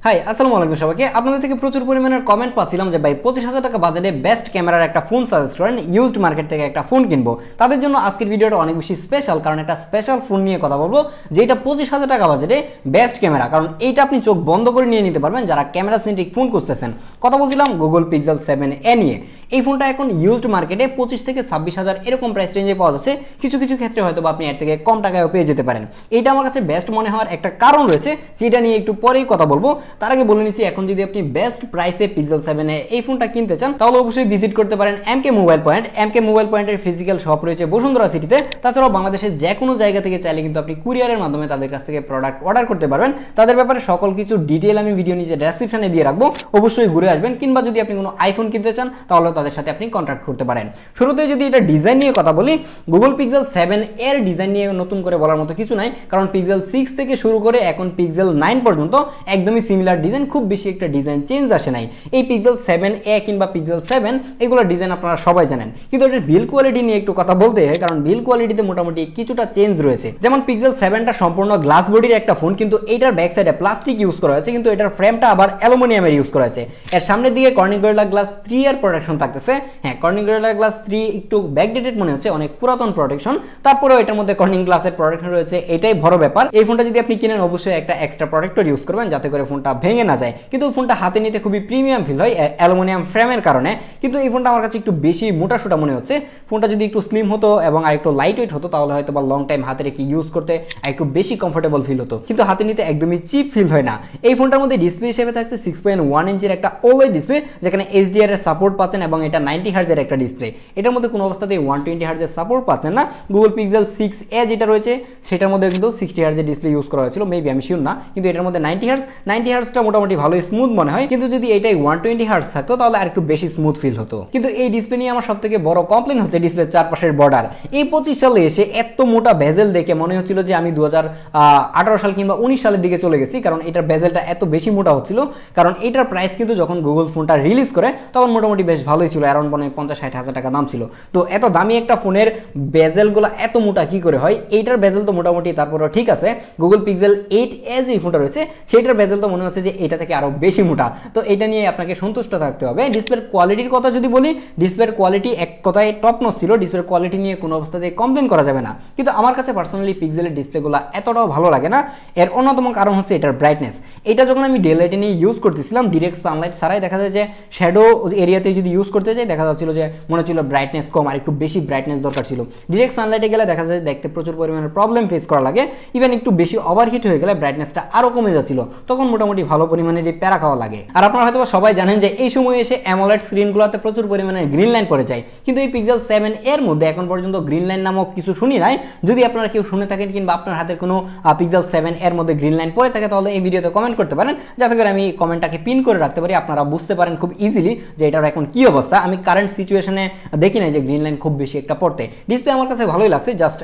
High আসসালামু আলাইকুম সবাইকে। আপনাদের থেকে প্রচুর পরিমাণের কমেন্ট পাচ্ছিলাম যে ভাই 25,000 টাকা বাজেটে বেস্ট ক্যামেরার একটা ফোন সাজেস্ট করেন, ইউজড মার্কেট থেকে একটা ফোন কিনবো। তাদের জন্য আজকের ভিডিওটা অনেক বেশি স্পেশাল, কারণ একটা স্পেশাল ফোন নিয়ে কথা বলবো যেটা 25,000 টাকা বাজেটে বেস্ট ক্যামেরা। কারণ এইটা আপনি চোখ বন্ধ করে নিয়ে নিতে পারবেন যারা ক্যামেরা সেন্ট্রিক ফোন খুঁজতেছেন। কথা বলছিলাম গুগল পিক্সেল 7a নিয়ে। এই ফোনটা এখন ইউজড মার্কেটে 25 থেকে 26,000 এরকম প্রাইস রেঞ্জে পাওয়া যাচ্ছে। কিছু কিছু ক্ষেত্রে হয়তো আপনি এর থেকে কম টাকায়ও পেয়ে যেতে পারেন। এইটা আমার কাছে বেস্ট মনে হওয়ার একটা কারণ রয়েছে, যেটা নিয়ে একটু পরেই কথা বলবো। তার আগে বলে নিচ্ছি, এখন যদি আপনি বেস্ট প্রাইসে পিক্সেল 7a এই ফোনটা কিনতে চান তাহলে অবশ্যই ভিজিট করতে পারেন এমকে মোবাইল পয়েন্ট। এমকে মোবাইল পয়েন্টের ফিজিক্যাল শপ রয়েছে বসুন্ধরা সিটিতে। তাছাড়াও বাংলাদেশের যে কোনো জায়গা থেকে চাইলে কিন্তু আপনি কুরিয়ারের মাধ্যমে তাদের কাছ থেকে প্রোডাক্ট অর্ডার করতে পারবেন। তাদের ব্যাপারে সকল কিছু ডিটেইল আমি ভিডিও নিচে ডেসক্রিপশনে দিয়ে রাখবো, অবশ্যই ঘুরে আসবেন। কিংবা যদি আপনি কোনো আইফোন কিনতে চান তাহলে তাদের সাথে আপনি কন্ট্যাক্ট করতে পারেন। শুরুতে যদি এটা ডিজাইন নিয়ে কথা বলি, গুগল পিক্সেল 7 এর ডিজাইন নিয়ে নতুন করে বলার মতো কিছু নাই, কারণ পিক্সেল 6 থেকে শুরু করে এখন পিক্সেল 9 পর্যন্ত একদমই সিমিলার ডিজাইন, খুব বেশি একটা ডিজাইন চেঞ্জ আসে নাই। এই পিক্সেল 7a কিংবা পিক্সেল 7 এগুলোর ডিজাইন আপনারা সবাই জানেন, কিন্তু এটার বিল্ড কোয়ালিটি নিয়ে একটু কথা বলতে হয়, কারণ বিল্ড কোয়ালিটিতে মোটামুটি কিছুটা চেঞ্জ রয়েছে। যেমন পিক্সেল 7টা সম্পূর্ণ গ্লাস বডির একটা ফোন, কিন্তু এটার ব্যাক সাইডে প্লাস্টিক ইউজ করা হয়েছে, কিন্তু এটার ফ্রেমটা আবার অ্যালুমিনিয়ামের ইউজ করা হয়েছে। এর সামনের দিকে কর্নিং গরিলা গ্লাস 3 এর প্রোটেকশন থাকতেছে। হ্যাঁ, কর্নিং গরিলা গ্লাস 3 একটু ব্যাকডেটেড মনে হচ্ছে, অনেক পুরাতন প্রোটেকশন। তারপরেও এটার মধ্যে কর্নিং গ্লাসের প্রোটেকশন রয়েছে, এটাই বড় ব্যাপার। এই ফোনটা যদি আপনি কিনেন অবশ্যই একটা এক্সট্রা প্রোটেক্টর ইউজ করবেন যাতে করে ফোনটা ভেঙে না যায়। কিন্তু ফোনটা হাতে নিতে খুবই প্রিমিয়াম ফিল হয় অ্যালুমিনিয়াম ফ্রেমের কারণে। কিন্তু এই ফোনটা আমার কাছে একটু বেশি মোটাসোটা মনে হচ্ছে। ফোনটা যদি একটু স্লিম হতো এবং আর একটু লাইট ওয়েট হতো তাহলে হয়তো বা লং টাইম হাতে রেখে ইউজ করতে একটু বেশি কমফোর্টেবল ফিল হতো, কিন্তু হাতে নিতে একদমই চিপ ফিল হয় না। এই ফোনটার মধ্যে ডিসপ্লে হিসেবে থাকছে 6.1 ইঞ্চের একটা OLED ডিসপ্লে, যেখানে HDR এর সাপোর্ট পাচ্ছেন এবং এটা 90 হার্জের একটা ডিসপ্লে। এটার মধ্যে কোনো অবস্থাতেই 120 হার্জের সাপোর্ট পাচ্ছেন না। গুগল পিক্সেল 6a যেটা রয়েছে সেটার মধ্যে কিন্তু 60 হার্জের ডিসপ্লে ইউজ করা হয়েছিল, মেবি আমি শিওর না, কিন্তু এটার মধ্যে 90 হার্জটা মোটামুটি ভালো স্মুথ মনে হয়। কিন্তু যদি এটাই 120 হার্জ থাকতো তাহলে আর একটু বেশি স্মুথ ফিল হতো। কিন্তু এই ডিসপ্লে নিয়ে আমার সবথেকে বড় কমপ্লেন হচ্ছে ডিসপ্লের চারপাশের বর্ডার। এই 25 সালে এসে এত মোটা বেজেল দেখে মনে হচ্ছিল যে আমি 2018 সাল কিংবা 19 সালের দিকে চলে গেছি, কারণ এটার বেজেলটা এত বেশি মোটা হচ্ছিল। কারণ এটার প্রাইস কিন্তু যখন গুগল ফোনটা রিলিজ করে তখন মোটামুটি বেশ ভালোই ছিল, অ্যারাউন্ড 50-60 হাজার টাকা দাম ছিল। তো এত দামি একটা ফোনের বেজেলগুলো এত মোটা কি করে হয়? এইটার বেজেল তো মোটামুটি তারপরে ঠিক আছে। গুগল পিক্সেল 8a যে ফোনটা রয়েছে সেটার বেজেল তো মনে হচ্ছে যে এটা থেকে আরো বেশি মোটা। তো এটা নিয়ে আপনাকে সন্তুষ্ট থাকতে হবে। ডিসপ্লের কোয়ালিটির কথা যদি বলি, ডিসপ্লের কোয়ালিটি এক কথায় টপ নচ ছিল। ডিসপ্লের কোয়ালিটি নিয়ে কোনো অবস্থাতে কমপ্লেন করা যাবে না, কিন্তু আমার কাছে পার্সোনালি পিক্সেলের ডিসপ্লেগুলো এতটাও ভালো লাগে না। এর অন্যতম কারণ হচ্ছে এটার ব্রাইটনেস। এটা যখন আমি ডে লাইটে নিয়ে ইউজ করতেছিলাম, ডিরেক্ট সানলাইট ছাড়াই দেখা যায় যে শ্যাডো এরিয়াতে যদি ইউজ করতে যাই দেখা যাচ্ছিল যে মনে হচ্ছিল ব্রাইটনেস কম, আর একটু বেশি ব্রাইটনেস দরকার ছিল। ডিরেক্ট সানলাইটে গেলে দেখা যায় দেখতে প্রচুর পরিমাণে প্রবলেম ফেস করা লাগে। ইভেন একটু বেশি ওভারহিট হয়ে গেলে ব্রাইটনেসটা আরো কমে যাচ্ছিল, তখন মোটামুটি ভালো পরিমাণে প্যারা খাওয়া লাগে। আর আপনারা হয়তো সবাই জানেন যে এই সময় এসে অ্যামোলেড স্ক্রিনগুলোতে প্রচুর পরিমাণে গ্রিন লাইন পড়ে যায়, কিন্তু এই পিক্সেল 7 এর মধ্যে এখন পর্যন্ত গ্রিন লাইন নামক কিছু শুনি নাই। যদি আপনারা কেউ শুনে থাকেন কিংবা আপনার হাতের কোনো পিক্সেল 7 এর মধ্যে গ্রিন লাইন পড়ে থাকে তাহলে এই ভিডিওতে কমেন্ট করতে পারেন, যাতে করে আমি কমেন্টটাকে পিন করে রাখতে পারি, আপনারা বুঝতে পারেন খুব ইজিলি যে এটার এখন কি অবস্থা। আমি কারেন্ট সিচুয়েশনে দেখি নাই যে গ্রিন লাইন খুব বেশি একটা পড়তে। ডিসপ্লে আমার কাছে ভালোই লাগছে, জাস্ট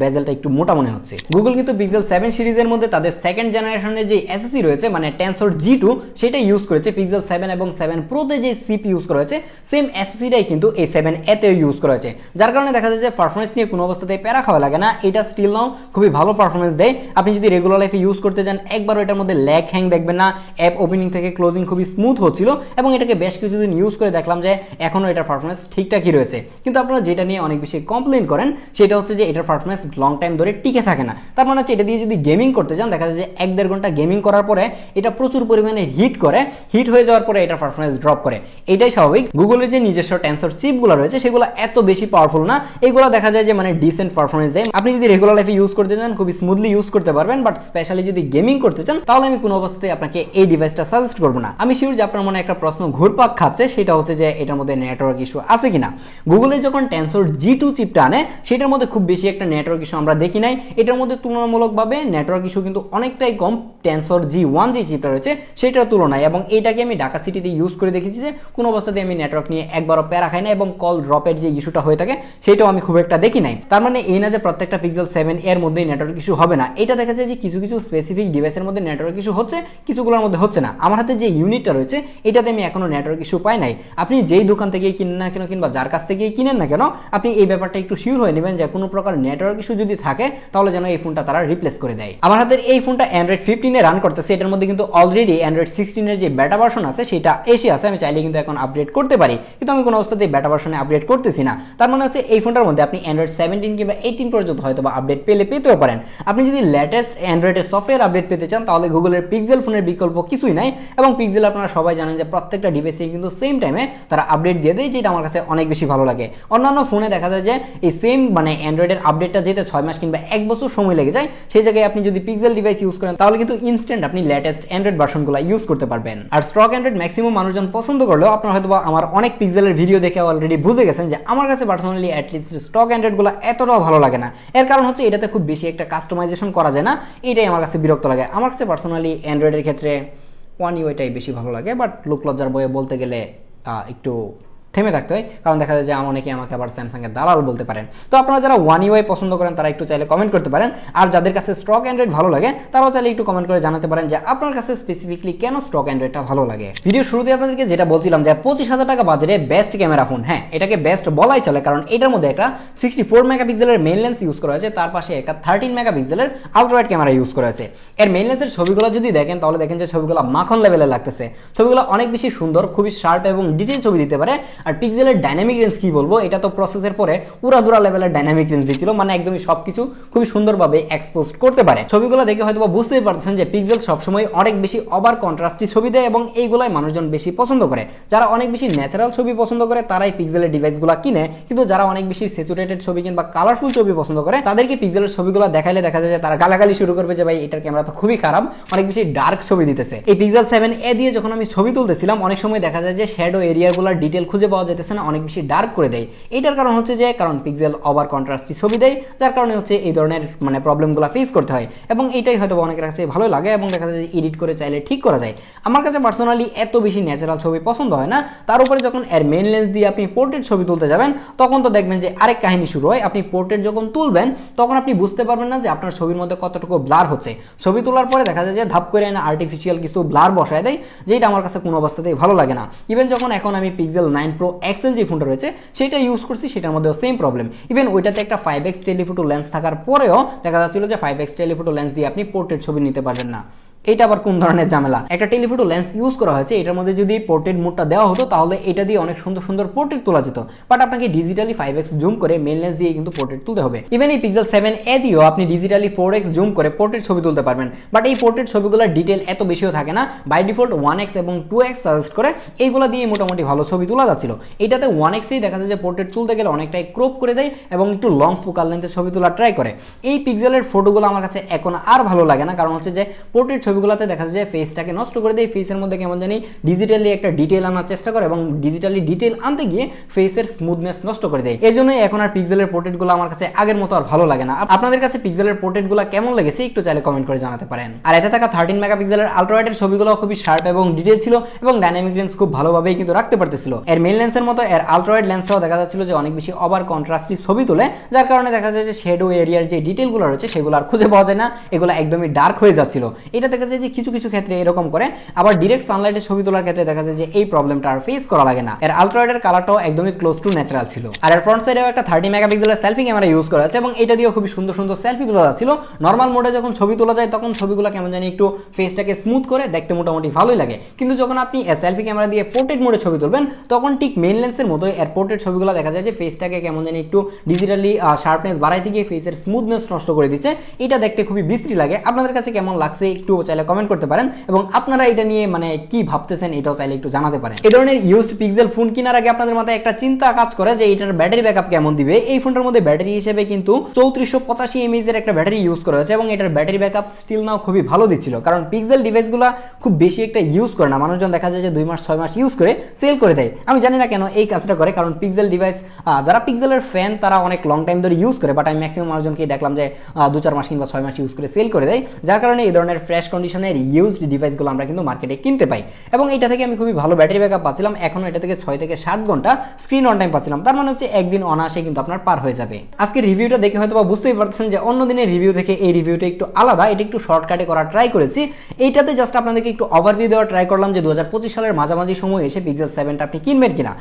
বেজেলটা একটু মোটা মনে হচ্ছে। গুগল কিন্তু পিক্সেল 7 সিরিজের মধ্যে তাদের সেকেন্ড জেনারেশনের যে এসওসি রয়েছে মানে টেনসর G2 সেটা ইউজ করেছে। পিক্সেল 7 এবং 7 প্রোতে যে সিপি ইউজ করা হয়েছে সেম এসওসিটাই কিন্তু এই 7a তেও ইউজ করা হয়েছে, যার কারণে দেখা যায় যে পারফরমেন্স নিয়ে কোনো অবস্থাতে প্যারা খাওয়া লাগে না। এটা স্টিল নাও খুবই ভালো পারফরমেন্স দেয়। আপনি যদি রেগুলার লাইফে ইউজ করতে যান একবারও এটার মধ্যে ল্যাগ হ্যাং দেখবেন না। অ্যাপ ওপেনিং থেকে ক্লোজিং খুবই স্মুথ হচ্ছিল এবং এটাকে বেশ কিছুদিন ইউজ করে দেখলাম যে এখনো এটার পারফরমেন্স ঠিকঠাকই রয়েছে। কিন্তু আপনারা যেটা নিয়ে অনেক বেশি কমপ্লেন করেন সেটা হচ্ছে যে এটার পারফরমেন্স লং টাইম ধরে টিকে থাকে না। তার মানে হচ্ছে এটা দিয়ে যদি গেমিং করতে যান দেখা যায় যে 1-1.5 ঘন্টা গেমিং করার পরে এটা প্রচুর পরিমাণে হিট করে, হিট হয়ে যাওয়ার পরে এটার পারফরমেন্স ড্রপ করে। এটাই স্বাভাবিক। গুগলের যে নিজস্ব টেনসর চিপগুলো রয়েছে সেগুলো এত বেশি পাওয়ারফুল না, এগুলো দেখা যায় যে মানে ডিসেন্ট পারফরমেন্স দেয়। আপনি যদি রেগুলার লাইফে ইউজ করতে চান খুবই স্মুথলি ইউজ করতে পারবেন, বাট স্পেশালি যদি গেমিং করতে চান তাহলে আমি কোনো অবস্থাতে আপনাকে এই ডিভাইসটা সাজেস্ট করবো না। আমি শিওর যে আপনার মনে একটা প্রশ্ন ঘুরপাক খাচ্ছে, সেটা হচ্ছে যে এটার মধ্যে নেটওয়ার্ক ইস্যু আছে কিনা। গুগলের যখন টেনসর G2 চিপটা আনে সেটার মধ্যে খুব বেশি একটা নেটওয়ার্ক ইস্যু আমরা দেখি নাই। এটার মধ্যে তুলনামূলকভাবে নেটওয়ার্ক ইস্যু কিন্তু অনেকটাই কম টেনসর G1 যে চিপটা রয়েছে সেটার তুলনায়, এবং এইটাকে আমি ঢাকা সিটিতে ইউজ করে দেখেছি যে কোনো অবস্থাতে আমি নেটওয়ার্ক নিয়ে একবারও প্যারা খাই না, এবং কল ড্রপের যে ইস্যুটা হয়ে থাকে সেটাও আমি খুব একটা দেখি নাই। তার মানে এই না যে প্রত্যেকটা পিক্সেল 7 এর মধ্যেই নেটওয়ার্ক ইস্যু হবে না। এটা দেখা যায় যে কিছু কিছু স্পেসিফিক ডিভাইসের মধ্যে নেটওয়ার্ক ইস্যু হচ্ছে, কিছুগুলোর মধ্যে হচ্ছে না। আমার হাতে যে ইউনিটটা রয়েছে এটাতে আমি এখনো নেটওয়ার্ক ইস্যু পাই নাই। আপনি যেই দোকান থেকেই কিনেন না কেন কিংবা যার কাছ থেকেই কিনেন না কেন আপনি এই ব্যাপারটা একটু শিওর হয়ে নেবেন যে কোনো প্রকার নেটওয়ার্ক ইস্যু যদি থাকে তাহলে যেন এই ফোনটা তারা রিপ্লেস করে দেয়। আমার হাতের এই ফোনটা Android 15 এ রান করতেছে, এটার মধ্যে কিন্তু কিন্তু অলরেডি অ্যান্ড্রয়েড 16 এর যে বেটা ভার্সন আছে সেটা এসে আছে, আমি চাইলে কিন্তু এখন আপডেট করতে পারি, কিন্তু আমি কোনো অবস্থাতেই বেটা ভার্সনে আপডেট করতেছি না। তার মানে হচ্ছে এই ফোনটার মধ্যে আপনি অ্যান্ড্রয়েড 17 কিংবা 18 পর্যন্ত হয়তো বা আপডেট পেতেও পারেন। আপনি যদি লেটেস্ট অ্যান্ড্রয়েডের সফটওয়্যার আপডেট পেতে চান তাহলে গুগলের পিক্সেল ফোনের বিকল্প কিছুই নাই, এবং পিক্সেল আপনারা সবাই জানেন যে প্রত্যেকটা ডিভাইসে কিন্তু সেম টাইমে তারা আপডেট দিয়ে দেয়, যেটা আমার কাছে অনেক বেশি ভালো লাগে। অন্যান্য ফোনে দেখা যায় যে এই সেম মানে অ্যান্ড্রয়েডের আপডেটটা যেতে 6 মাস কিংবা 1 বছর সময় লেগে যায়, সেই জায়গায় আপনি যদি পিক্সেল ডিভাইস ইউজ করেন তাহলে কিন্তু ইনস্ট্যান্ট আপনি লেটেস্ট অ্যান্ড্রয়েড ভার্সনগুলো ইউজ করতে পারবেন। আর স্টক অ্যান্ড্রয়েড ম্যাক্সিমাম মানুষজন পছন্দ করলেও আপনারা হয়তো আমার অনেক পিক্সেলের ভিডিও দেখে অলরেডি বুঝে গেছেন যে আমার কাছে পার্সোনালি অ্যাটলিস্ট স্টক অ্যান্ড্রয়েডগুলো এতটাও ভালো লাগে না। এর কারণ হচ্ছে এটাতে খুব বেশি একটা কাস্টমাইজেশন করা যায় না, এটাই আমার কাছে বিরক্ত লাগে। আমার কাছে পার্সোনালি অ্যান্ড্রয়েডের ক্ষেত্রে ওয়ান ইউআইটাই বেশি ভালো লাগে, বাট লোকলজ্জার বয়ে বলতে গেলে একটু থেমে থাকতে হয়, কারণ দেখা যায় যে অনেকে আমাকে আবার স্যামসাংয়ের দালাল বলতে পারেন। তো আপনারা যারা ওয়ান ইউআই পছন্দ করেন তারা একটু চাইলে কমেন্ট করতে পারেন, আর যাদের কাছে স্টক অ্যান্ড্রয়েড ভালো লাগে তারাও চাইলে একটু কমেন্ট করে জানাতে পারেন যে আপনার কাছে স্পেসিফিকলি কেন স্টক অ্যান্ড্রয়েডটা ভালো লাগে। ভিডিও শুরুতে আপনাদেরকে যেটা বলছিলাম যে 25,000 টাকা বাজেটে বেস্ট ক্যামেরা ফোন, হ্যাঁ এটাকে বেস্ট বলাই চলে, কারণ এটার মধ্যে একটা 64 মেগাপিক্সেলের মেইন লেন্স ইউজ করা হয়েছে, তার পাশে একটা 13 মেগাপিক্সেলের আলট্রাওয়াইড ক্যামেরা ইউজ করা হয়েছে। এর মেইন লেন্সের ছবিগুলো যদি দেখেন তাহলে দেখেন যে ছবিগুলো মাখন লেভেলে লাগতেছে, ছবিগুলো অনেক বেশি সুন্দর, খুবই শার্প এবং ডিটেইল ছবি দিতে পারে। আর পিক্সেলের ডাইনামিক রেঞ্জ কি বলবো, এটা তো প্রসেসের পরে উড়াদুরা লেভেলের ডাইনামিক রেঞ্জ দিচ্ছিল, মানে একদমই সবকিছু খুবই সুন্দরভাবে এক্সপোজ করতে পারে। ছবিগুলো দেখে হয়তো বুঝতেই পারছেন যে পিক্সেল সবসময় অনেক বেশি ওভার কন্ট্রাস্টি ছবি দেয়, এবং এইগুলাই মানুষজন বেশি পছন্দ করে। যারা অনেক বেশি ন্যাচারাল ছবি পছন্দ করে তারাই পিক্সেলের ডিভাইসগুলো কিনে, কিন্তু যারা অনেক বেশি স্যাচুরেটেড ছবি কিংবা কালারফুল ছবি পছন্দ করে তাদেরকে পিক্সেলের ছবিগুলো দেখাইলে দেখা যায় যে তারা গালাগালি শুরু করবে যে ভাই এটার ক্যামেরা তো খুবই খারাপ, অনেক বেশি ডার্ক ছবি দিতেছে। এই পিক্সেল 7a দিয়ে যখন আমি ছবি তুলতেছিলাম অনেক সময় দেখা যায় যে শ্যাডো এরিয়াগুলোর ডিটেল খুঁজে পাওয়া যেতেছে না, অনেক বেশি ডার্ক করে দেয়। এটার কারণ হচ্ছে যে কারণ পিক্সেল ওভার কন্ট্রাস্টি ছবি দেয়, যার কারণে হচ্ছে এই ধরনের মানে প্রবলেমগুলো ফেস করতে হয়, এবং এইটাই হয়তো অনেকের কাছে ভালো লাগে এবং দেখা যায় যে এডিট করে চাইলে ঠিক করা যায়। আমার কাছে পার্সোনালি এত বেশি ন্যাচারাল ছবি পছন্দ হয় না। তার উপরে যখন এর মেইন লেন্স দিয়ে আপনি পোর্ট্রেট ছবি তুলতে যাবেন তখন তো দেখবেন যে আরেক কাহিনী শুরু হয়। আপনি পোর্ট্রেট যখন তুলবেন তখন আপনি বুঝতে পারবেন না যে আপনার ছবির মধ্যে কতটুকু ব্লার হচ্ছে। ছবি তোলার পরে দেখা যায় যে ধাপ করে না আর্টিফিশিয়াল কিছু ব্লার বসায় দেয়, যেটা আমার কাছে কোনো অবস্থাতেই ভালো লাগে না। ইভেন যখন এখন আমি পিক্সেল 9 Pro XL যে ফোনটা রয়েছে সেটা ইউজ করছি, সেটার মধ্যেও সেম প্রবলেম। ইভেন ওইটাতে একটা 5x টেলিফোটো লেন্স থাকার পরেও দেখা যাচ্ছিল যে 5x টেলিফোটো লেন্স দিয়ে আপনি পোর্ট্রেট ছবি নিতে পারবেন না। এটা আবার কোন ধরনের ঝামেলা? একটা টেলিফোটো লেন্স ইউজ করা হয়েছে, এটার মধ্যে যদি পোর্ট্রেট মোডটা দেওয়া হতো তাহলে এটা দিয়ে অনেক সুন্দর সুন্দর পোর্ট্রেট তোলা যেত, বাট আপনাকে ডিজিটালি 5x জুম করে মেইন লেন্স দিয়ে কিন্তু পোর্ট্রেট তুলতে হবে। ইভেন এই পিক্সেল 7a দিয়েও আপনি ডিজিটালি 4x জুম করে পোর্ট্রেট ছবি তুলতে পারবেন, বাট এই পোর্ট্রেট ছবিগুলোর ডিটেল এত বেশিও থাকে না। বাই ডিফল্ট 1x এবং 2x সাজেস্ট করে, এইগুলো দিয়ে মোটামুটি ভালো ছবি তোলা যাচ্ছিল। এটাতে 1xই দেখা যায় যে পোর্ট্রেট তুলতে গেলে অনেকটাই ক্রপ করে দেয় এবং একটু লং ফোকাল লেন্থে ছবি তোলা ট্রাই করে। এই পিক্সেলের ফটোগুলো আমার কাছে এখন আর ভালো লাগে না, কারণ হচ্ছে যে পোর্ট্রেট ছবিগুলোতে দেখা যায় যে ফেসটাকে নষ্ট করে দেয়, ফেসের মধ্যে কেমন জানি ডিজিটালি একটা ডিটেল আনার চেষ্টা করে এবং ডিজিটালি ডিটেল আনতে গিয়ে ফেসের স্মুথনেস নষ্ট করে দেয়। এই জন্যই এখন আর পিক্সেলের পোর্ট্রেটগুলো আমার কাছে আগের মতো আর ভালো লাগে না। আপনাদের কাছে পিক্সেলের পোর্ট্রেটগুলো কেমন লেগেছে একটু চাইলে কমেন্ট করে জানাতে পারেন। আর এটা থাকা 13 মেগাপিক্সেলের আলট্রাওয়াইডের ছবিগুলো খুবই শার্প এবং ডিটেল ছিল এবং ডাইনামিক রেঞ্জ খুব ভালোভাবেই কিন্তু রাখতে পারতেছিল। এর মেইন লেন্সের মতো এর আলট্রাওয়াইড লেন্সটাও দেখা যাচ্ছিল যে অনেক বেশি ওভার কন্ট্রাস্টি ছবি তোলে, যার কারণে দেখা যায় যে শ্যাডো এরিয়ার যে ডিটেলগুলো রয়েছে সেগুলো আর খুঁজে পাওয়া যায় না, এগুলো একদমই ডার্ক হয়ে যাচ্ছিল। এটা দেখা যায় যে কিছু কিছু ক্ষেত্রে এরকম করে, আবার ডিরেক্ট সানলাইটে ছবি তোলার ক্ষেত্রে দেখা যায় যে এই প্রবলেমটা আর ফেস করা লাগে না। এর আলট্রাওয়াইডের কালারটাও একদমই ক্লোজ টু ন্যাচারাল ছিল। আর এর ফ্রন্ট সাইডেও একটা 30 মেগাপিক্সেলের সেলফি ক্যামেরা ইউজ করা আছে এবং এটা দিয়েও খুবই সুন্দর সুন্দর সেলফি তোলা যাচ্ছিল। নর্মাল মোডে যখন ছবি তোলা যায় তখন ছবিগুলো কেমন জানি একটু ফেসটাকে স্মুথ করে দেখতে মোটামুটি ভালোই লাগে, কিন্তু যখন আপনি সেলফি ক্যামেরা দিয়ে পোর্ট্রেট মোডে ছবি তুলবেন তখন ঠিক মেইন লেন্সের মতো এর পোর্ট্রেট ছবিগুলো দেখা যায় যে ফেসটাকে কেমন জানি একটু ডিজিটালি শার্পনেস বাড়াইতে গিয়ে ফেসের স্মুথনেস নষ্ট করে দিচ্ছে। এটা দেখতে খুবই বিশ্রী লাগে। আপনাদের কাছে কেমন লাগছে একটু চাইলে কমেন্ট করতে পারেন, এবং আপনারা এটা নিয়ে মানে কি ভাবতেছেন এটাও চাইলে একটু জানাতে পারেন। এই ধরনের ইউজড পিক্সেল ফোন কেনার আগে আপনাদের মাথায় একটা চিন্তা কাজ করে যে এটার ব্যাটারি ব্যাকআপ কেমন দিবে। এই ফোনটার মধ্যে ব্যাটারি হিসেবে কিন্তু 3485 mAh এর একটা ব্যাটারি ইউজ করা হয়েছে এবং এটার ব্যাটারি ব্যাকআপ স্টিল নাও খুবই ভালো দিচ্ছিল, কারণ পিক্সেল ডিভাইসগুলো খুব বেশি একটা ইউজ করে না। মানুষজন দেখা যায় যে 2 মাস 6 মাস ইউজ করে সেল করে দেয়। আমি জানি না কেন এই কাজটা করে, কারণ পিক্সেল ডিভাইস যারা পিক্সেলের ফ্যান তারা অনেক লং টাইম ধরে ইউজ করে, বাট আমি ম্যাক্সিমাম মানুষজনকে দেখলাম যে 2-4 মাস কিংবা 6 মাস ইউজ করে সেল করে দেয়, যার কারণে এই ধরনের ফ্রেশ কন্ডিশনের ইউজড ডিভাইসগুলো আমরা কিন্তু মার্কেটে কিনতে পাই। এবং এটা থেকে আমি খুবই ভালো ব্যাটারি ব্যাকআপ পাচ্ছিলাম। এখনো এটা থেকে 6 থেকে 7 ঘন্টা স্ক্রিন অন টাইম পাচ্ছিলাম, তার মানে হচ্ছে একদিন অনায়াসে কিন্তু আপনার পার হয়ে যাবে। আজকে রিভিউটা দেখে হয়তো বা বুঝতেই পারছেন যে অন্য দিনের রিভিউ থেকে এই রিভিউটা একটু আলাদা, এটা একটু শর্টকাটে করা ট্রাই করেছি। এইটাতে জাস্ট আপনাদেরকে একটু ওভারভিউ দেওয়া ট্রাই করলাম যে 2025 সালের মাঝামাঝি সময় এসে পিক্সেল 7টা আপনি কিনবেন কিনা।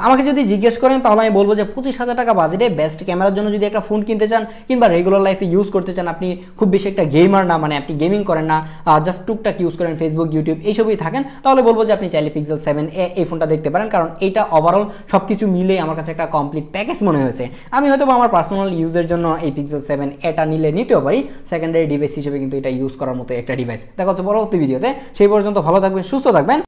আমাকে যদি জিজ্ঞেস করেন তাহলে আমি বলবো যে 25,000 টাকা বাজেটে বেস্ট ক্যামেরার জন্য যদি একটা ফোন কিনতে চান কিংবা রেগুলার লাইফে ইউজ করতে চান, আপনি খুব বেশি একটা গেমার না, মানে আপনি গেমিং করেন না, জাস্ট টুকটাক ইউজ করেন, ফেসবুক, ইউটিউব এইসবই থাকেন, তাহলে বলবো যে আপনি চাইলে পিক্সেল 7a এই ফোনটা দেখতে পারেন, কারণ এইটা ওভারঅল সবকিছু মিলে আমার কাছে একটা কমপ্লিট প্যাকেজ মনে হয়েছে। আমি হয়তো আমার পার্সোনাল ইউজের জন্য এই পিক্সেল 7a নিলে নিতেও পারি, সেকেন্ডারি ডিভাইস হিসেবে কিন্তু এটা ইউজ করার মতো একটা ডিভাইস। দেখা হচ্ছে পরবর্তী ভিডিওতে, সেই পর্যন্ত ভালো থাকবেন, সুস্থ থাকবেন।